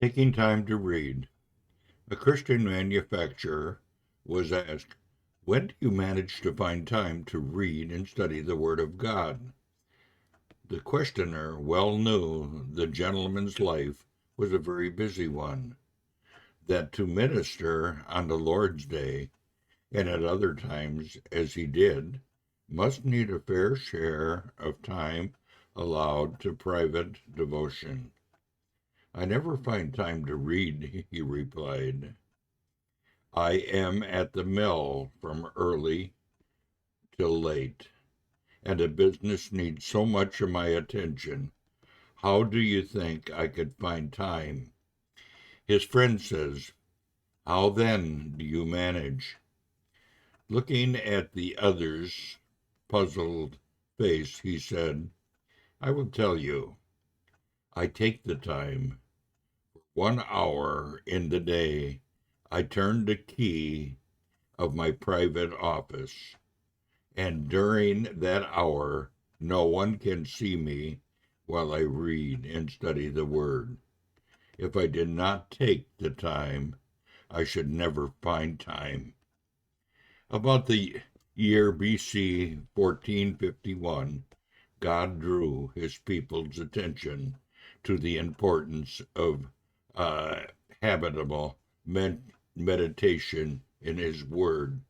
Taking time to read. A Christian manufacturer was asked, "When do you manage to find time to read and study the Word of God?" The questioner well knew the gentleman's life was a very busy one, that to minister on the Lord's Day, and at other times as he did, must need a fair share of time allowed to private devotion. "I never find time to read," he replied. "I am at the mill from early till late, and the business needs so much of my attention. How do you think I could find time?" His friend says, "How then do you manage?" Looking at the other's puzzled face, he said, "I will tell you. I take the time. 1 hour in the day, I turn the key of my private office, and during that hour no one can see me while I read and study the Word. If I did not take the time, I should never find time." About the year BC 1451, God drew his people's attention to the importance of uh, habitable meditation in his word,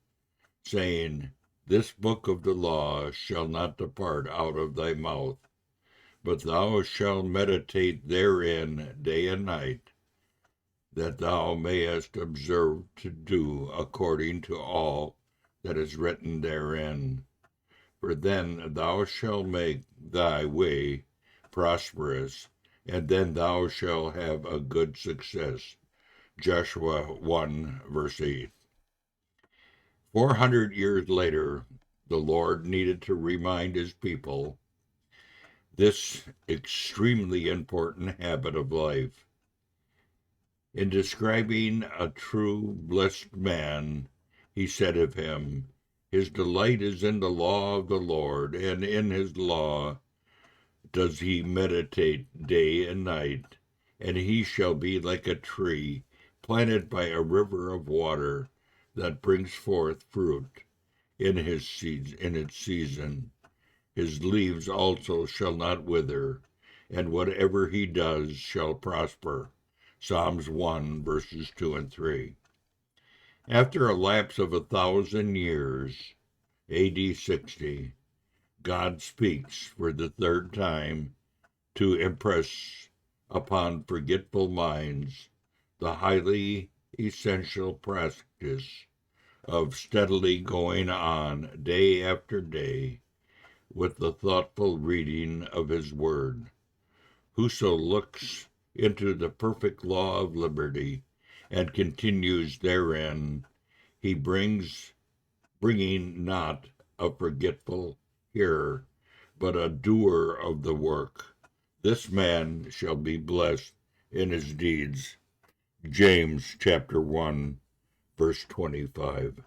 saying, "This book of the law shall not depart out of thy mouth, but thou shalt meditate therein day and night, that thou mayest observe to do according to all that is written therein. For then thou shalt make thy way prosperous, and then thou shalt have a good success." Joshua 1, verse 8. 400 years later, the Lord needed to remind his people this extremely important habit of life. In describing a true blessed man, he said of him, "His delight is in the law of the Lord, and in his law does he meditate day and night. And he shall be like a tree planted by a river of water, that brings forth fruit in its season. His leaves also shall not wither, and whatever he does shall prosper." Psalms 1, verses 2 and 3. After a lapse of 1,000 years, AD 60, God speaks for the third time to impress upon forgetful minds the highly essential practice of steadily going on day after day with the thoughtful reading of his word. "Whoso looks into the perfect law of liberty and continues therein, he bringing not a forgetful hearer, but a doer of the work. This man shall be blessed in his deeds." James chapter 1, verse 25.